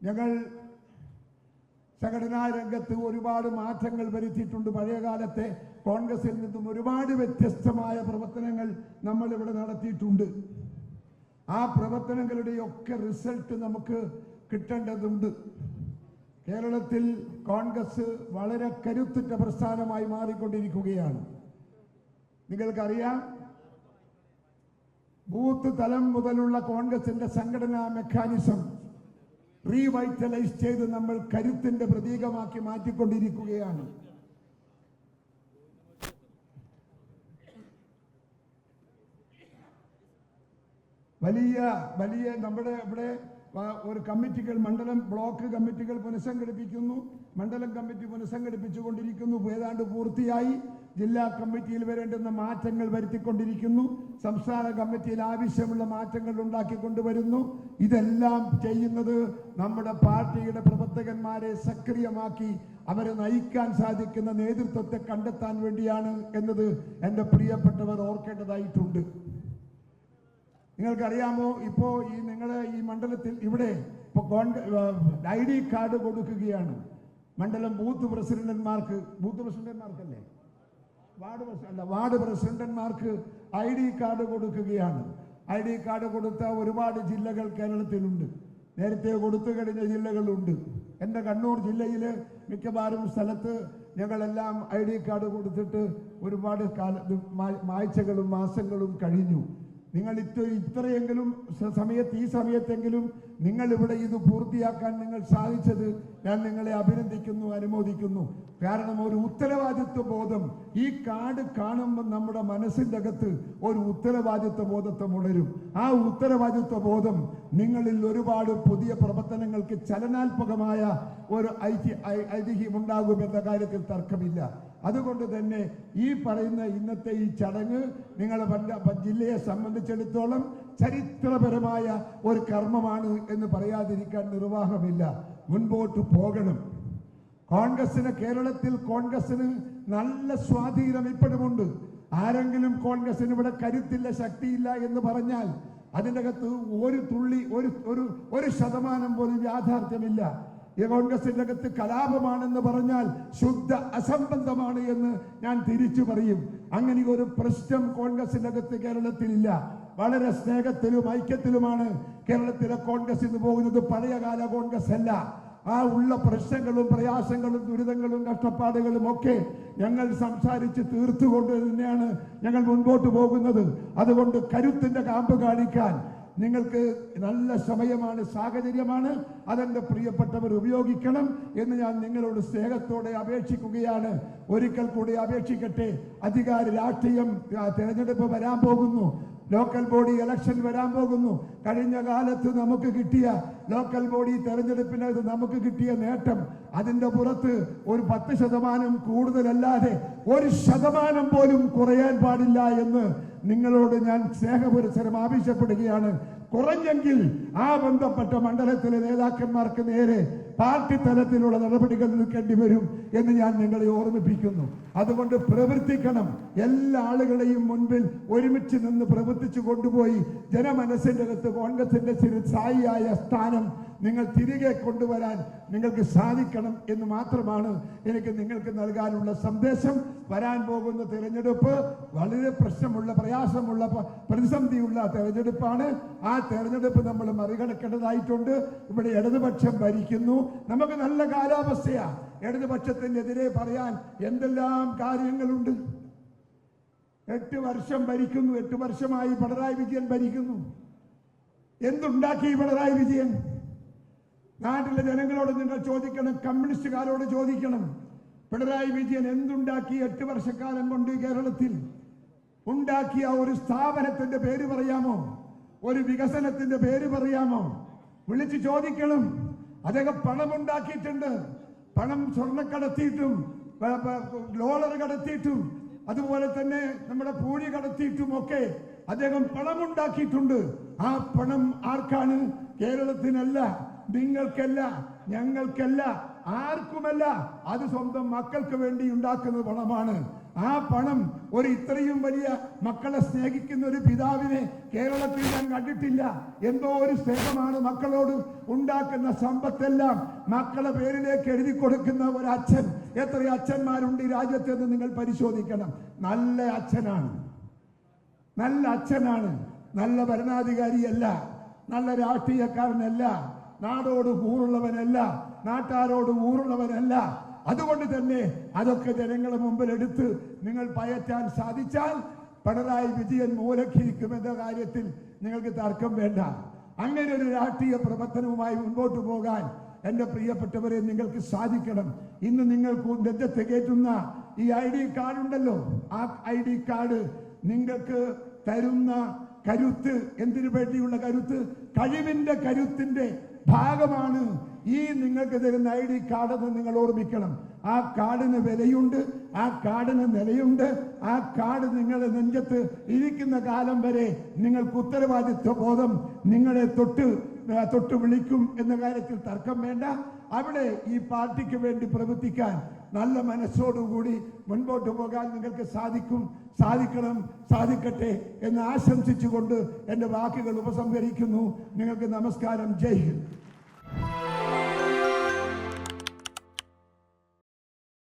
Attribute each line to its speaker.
Speaker 1: ഞങ്ങൾ സംഘടനാ രംഗത്ത് ഒരുപാട് മാറ്റങ്ങൾ വരുത്തിയിട്ടുണ്ട്. പഴയകാലത്തെ കോൺഗ്രസിൽ നിന്നും ഒരുപാട് വ്യത്യസ്തമായ പ്രവർത്തനങ്ങൾ നമ്മൾ ഇവിടെ നടത്തിയിട്ടുണ്ട്. ആ പ്രവർത്തനങ്ങളുടെയൊക്കെ റിസൾട്ട് നമുക്ക് കിട്ടേണ്ടതുണ്ട്. കേരളത്തിൽ കോൺഗ്രസ് വളരെ കരുത്തുറ്റ പ്രസ്ഥാനമായി മാറിക്കൊണ്ടിരിക്കുകയാണ്. നിങ്ങൾക്കറിയാം, ബൂത്ത് തലം മുതലുള്ള കോൺഗ്രസിന്റെ സംഘടനാ മെക്കാനിസം റീവൈറ്റലൈസ് ചെയ്ത് നമ്മൾ കരുത്തിന്റെ പ്രതീകമാക്കി മാറ്റിക്കൊണ്ടിരിക്കുകയാണ്. വലിയ നമ്മുടെ ഇവിടെ ഒരു കമ്മിറ്റികൾ, മണ്ഡലം ബ്ലോക്ക് കമ്മിറ്റികൾ പുനഃസംഘടിപ്പിക്കുന്നു, മണ്ഡലം കമ്മിറ്റി പുനഃസംഘടിപ്പിച്ചുകൊണ്ടിരിക്കുന്നു, ഏതാണ്ട് പൂർത്തിയായി. ജില്ലാ കമ്മിറ്റിയിൽ വരേണ്ടുന്ന മാറ്റങ്ങൾ വരുത്തിക്കൊണ്ടിരിക്കുന്നു, സംസ്ഥാന കമ്മിറ്റിയിൽ ആവശ്യമുള്ള മാറ്റങ്ങൾ ഉണ്ടാക്കിക്കൊണ്ടുവരുന്നു. ഇതെല്ലാം ചെയ്യുന്നത് നമ്മുടെ പാർട്ടിയുടെ പ്രവർത്തകന്മാരെ സക്രിയമാക്കി അവരെ നയിക്കാൻ സാധിക്കുന്ന നേതൃത്വത്തെ കണ്ടെത്താൻ വേണ്ടിയാണ് എന്നത് എൻ്റെ പ്രിയപ്പെട്ടവർ ഓർക്കേണ്ടതായിട്ടുണ്ട്. നിങ്ങൾക്കറിയാമോ, ഇപ്പോൾ നിങ്ങളുടെ ഈ മണ്ഡലത്തിൽ ഇവിടെ ID കാർഡ് കൊടുക്കുകയാണ്. മണ്ഡലം ബൂത്ത് പ്രസിഡന്റുമാർക്കല്ലേ, വാർഡ് പ്രസിഡന്റുമാർക്ക് ID കാർഡ് കൊടുക്കുകയാണ്. ID കാർഡ് കൊടുത്ത ഒരുപാട് ജില്ലകൾ കേരളത്തിലുണ്ട്. നേരത്തെ കൊടുത്തു കഴിഞ്ഞ ജില്ലകളുണ്ട്. എൻ്റെ കണ്ണൂർ ജില്ലയിൽ മിക്കവാറും സ്ഥലത്ത് ഞങ്ങളെല്ലാം ID കാർഡ് കൊടുത്തിട്ട് ഒരുപാട് ആഴ്ചകളും മാസങ്ങളും കഴിഞ്ഞു. നിങ്ങൾ ഇത്രയെങ്കിലും ഈ സമയത്തെങ്കിലും നിങ്ങൾ ഇവിടെ ഇത് പൂർത്തിയാക്കാൻ നിങ്ങൾ സാധിച്ചത് ഞാൻ നിങ്ങളെ അഭിനന്ദിക്കുന്നു, അനുമോദിക്കുന്നു. കാരണം ഒരു ഉത്തരവാദിത്വ ബോധം ഈ കാർഡ് കാണുമ്പോൾ നമ്മുടെ മനസ്സിൻ്റെ അകത്ത് ഒരു ഉത്തരവാദിത്വ ബോധത്തെ ഉണരും. ആ ഉത്തരവാദിത്വ ബോധം നിങ്ങളിൽ ഒരുപാട് പുതിയ പ്രവർത്തനങ്ങൾക്ക് ചലനാത്മകമായ ഒരു ഐതിഹ്യം ഉണ്ടാകുമെന്ന കാര്യത്തിൽ തർക്കമില്ല. അതുകൊണ്ട് തന്നെ ഈ പറയുന്ന ഇന്നത്തെ ഈ ചടങ്ങ് നിങ്ങളുടെ ജില്ലയെ സംബന്ധിച്ചിടത്തോളം ചരിത്രപരമായ ഒരു കർമ്മമാണ് എന്ന് പറയാതിരിക്കാൻ നിർവാഹമില്ല. മുൻപോട്ട് പോകണം. കേരളത്തിൽ കോൺഗ്രസിന് നല്ല സ്വാധീനം ഇപ്പോഴുമുണ്ട്. ആരെങ്കിലും കോൺഗ്രസിന് ഇവിടെ കരുത്തില്ല, ശക്തിയില്ല എന്ന് പറഞ്ഞാൽ അതിൻ്റെ അകത്ത് ഒരു ശതമാനം പോലും യാഥാർത്ഥ്യമില്ല. ഈ കോൺഗ്രസിന്റെ അകത്ത് കലാപമാണെന്ന് പറഞ്ഞാൽ ശുദ്ധ അസംബന്ധമാണ് എന്ന് ഞാൻ തിരിച്ചു പറയും. അങ്ങനെ ഒരു പ്രശ്നം കോൺഗ്രസിന്റെ അകത്ത് കേരളത്തിലില്ല. വളരെ സ്നേഹത്തിലും ഐക്യത്തിലുമാണ് കേരളത്തിലെ കോൺഗ്രസ് ഇന്ന് പോകുന്നത്. പഴയകാല കോൺഗ്രസ് അല്ല. ആ ഉള്ള പ്രശ്നങ്ങളും പ്രയാസങ്ങളും ദുരിതങ്ങളും കഷ്ടപ്പാടുകളും ഒക്കെ ഞങ്ങൾ സംസാരിച്ച് തീർത്തുകൊണ്ട് തന്നെയാണ് ഞങ്ങൾ മുൻപോട്ട് പോകുന്നത്. അതുകൊണ്ട് കരുത്തിന്റെ കാമ്പ് കാണിക്കാൻ നിങ്ങൾക്ക് നല്ല സമയമാണ്, സാഹചര്യമാണ്. അതെന്റെ പ്രിയപ്പെട്ടവർ ഉപയോഗിക്കണം എന്ന് ഞാൻ നിങ്ങളോട് സ്നേഹത്തോടെ അപേക്ഷിക്കുകയാണ്. ഒരിക്കൽ കൂടി അപേക്ഷിക്കട്ടെ. അധികാര രാഷ്ട്രീയം, തെരഞ്ഞെടുപ്പ് വരാൻ പോകുന്നു, ലോക്കൽ ബോഡി ഇലക്ഷൻ വരാൻ പോകുന്നു. കഴിഞ്ഞ കാലത്ത് നമുക്ക് കിട്ടിയ ലോക്കൽ ബോഡി തെരഞ്ഞെടുപ്പിനകത്ത് നമുക്ക് കിട്ടിയ നേട്ടം, അതിന്റെ പുറത്ത് ഒരു 10% കൂടുതലല്ലാതെ 1% പോലും കുറയാൻ പാടില്ല എന്ന് നിങ്ങളോട് ഞാൻ സ്നേഹപുരസരം ആവശ്യപ്പെടുകയാണ്. കുറഞ്ഞെങ്കിൽ ആ ബന്ധപ്പെട്ട മണ്ഡലത്തിലെ നേതാക്കന്മാർക്ക് നേരെ പാർട്ടി തലത്തിലുള്ള നടപടികൾ എടുക്കേണ്ടി വരും എന്ന് ഞാൻ നിങ്ങളെ ഓർമ്മിപ്പിക്കുന്നു. അതുകൊണ്ട് പ്രവർത്തിക്കണം. എല്ലാ ആളുകളെയും മുൻപിൽ ഒരുമിച്ച് നിന്ന് പ്രവർത്തിച്ചു കൊണ്ടുപോയി ജനമനസ്സിന്റെ അകത്ത് കോൺഗ്രസിന്റെ സ്ഥായിയായ സ്ഥാനം നിങ്ങൾ തിരികെ കൊണ്ടുവരാൻ നിങ്ങൾക്ക് സാധിക്കണം എന്ന് മാത്രമാണ് എനിക്ക് നിങ്ങൾക്ക് നൽകാനുള്ള സന്ദേശം. വരാൻ പോകുന്ന തെരഞ്ഞെടുപ്പ് വളരെ പ്രശ്നമുള്ള, പ്രയാസമുള്ള, പ്രതിസന്ധിയുള്ള തെരഞ്ഞെടുപ്പാണ്. ആ തെരഞ്ഞെടുപ്പ് നമ്മൾ മറികടക്കേണ്ടതായിട്ടുണ്ട്. ഇവിടെ ഇടതുപക്ഷം ഭരിക്കുന്നു. നമുക്ക് നല്ല കാലാവസ്ഥയാ. ഇടതുപക്ഷത്തിനെതിരെ പറയാൻ എന്തെല്ലാം കാര്യങ്ങളുണ്ട്. 8 വർഷം ഭരിക്കുന്നു. 8 വർഷമായി പിണറായി വിജയൻ ഭരിക്കുന്നു. എന്തുണ്ടാക്കി പിണറായി വിജയൻ? നാട്ടിലെ ജനങ്ങളോട് നിങ്ങൾ ചോദിക്കണം, കമ്മ്യൂണിസ്റ്റുകാരോട് ചോദിക്കണം. പിണറായി വിജയൻ എന്തുണ്ടാക്കി 8 വർഷക്കാലം കൊണ്ട് കേരളത്തിൽ? ഉണ്ടാക്കിയ ഒരു സ്ഥാപനത്തിന്റെ പേര് പറയാമോ? ഒരു വികസനത്തിന്റെ പേര് പറയാമോ? വിളിച്ചു ചോദിക്കണം. അദ്ദേഹം പണമുണ്ടാക്കിയിട്ടുണ്ട്. പണം സ്വർണ്ണക്കടത്തിയിട്ടും ഡോളർ കടത്തിയിട്ടും അതുപോലെ തന്നെ നമ്മുടെ പൂഴി കടത്തിയിട്ടും ഒക്കെ അദ്ദേഹം പണമുണ്ടാക്കിയിട്ടുണ്ട്. ആ പണം ആർക്കാണ്? കേരളത്തിനല്ല, നിങ്ങൾക്കല്ല, ഞങ്ങൾക്കല്ല, ആർക്കുമല്ല. അത് സ്വന്തം മക്കൾക്ക് വേണ്ടി ഉണ്ടാക്കുന്ന പണമാണ്. ആ പണം ഇത്രയും വലിയ മക്കളെ സ്നേഹിക്കുന്ന ഒരു പിതാവിനെ കേരളത്തിൽ ഞാൻ കണ്ടിട്ടില്ല. എന്തോ ഒരു സ്നേഹമാണ് മക്കളോട്. ഉണ്ടാക്കുന്ന സമ്പത്തെല്ലാം മക്കളെ പേരിലേക്ക് എഴുതി കൊടുക്കുന്ന ഒരു അച്ഛൻ. എത്ര അച്ഛന്മാരുണ്ട് ഈ രാജ്യത്തെന്ന് നിങ്ങൾ പരിശോധിക്കണം. നല്ല അച്ഛനാണ്, നല്ല അച്ഛനാണ്. നല്ല ഭരണാധികാരിയല്ല, നല്ല രാഷ്ട്രീയക്കാരനല്ല, നാടോട് കൂറുള്ളവനല്ല, നാട്ടാരോട് ഊറുള്ളവനല്ല. അതുകൊണ്ട് തന്നെ അതൊക്കെ ജനങ്ങളെ മുമ്പിൽ എടുത്ത് നിങ്ങൾ പയറ്റാൻ സാധിച്ചാൽ പിണറായി വിജയൻ മൂലക്കിരിക്കുമെന്ന കാര്യത്തിൽ നിങ്ങൾക്ക് തർക്കം വേണ്ട. അങ്ങനെ ഒരു രാഷ്ട്രീയ പ്രവർത്തനവുമായി മുൻപോട്ട് പോകാൻ എൻ്റെ പ്രിയപ്പെട്ടവരെ നിങ്ങൾക്ക് സാധിക്കണം. ഇന്ന് നിങ്ങൾക്ക് നെഞ്ചത്ത് കയറ്റുന്ന ഈ ID കാർഡ് ഉണ്ടല്ലോ, ആ ID കാർഡ് നിങ്ങൾക്ക് തരുന്ന കരുത്ത്, എന്തിനു വേണ്ടിയുള്ള കരുത്ത്? കഴിവിന്റെ കരുത്തിന്റെ ഭാഗമാണ് ഈ നിങ്ങൾക്ക് തരുന്ന ID കാർഡെന്ന് നിങ്ങൾ ഓർമ്മിക്കണം. ആ കാർഡിന് വിലയുണ്ട്, ആ കാർഡിന് നിലയുണ്ട്. ആ കാർഡ് നിങ്ങളുടെ നെഞ്ചത്ത് ഇരിക്കുന്ന കാലം വരെ നിങ്ങൾക്ക് ഉത്തരവാദിത്വ ബോധം നിങ്ങളെ തൊട്ട് വിളിക്കും എന്ന കാര്യത്തിൽ തർക്കം വേണ്ട. അവിടെ ഈ പാർട്ടിക്ക് വേണ്ടി പ്രവർത്തിക്കാൻ നല്ല മനസ്സോടുകൂടി മുൻപോട്ട് പോകാൻ നിങ്ങൾക്ക് സാധിക്കട്ടെ എന്ന് ആശംസിച്ചുകൊണ്ട് എൻ്റെ വാക്കുകൾ ഉപസംഹരിക്കുന്നു. നിങ്ങൾക്ക് നമസ്കാരം. ജയ് ഹിന്ദ്.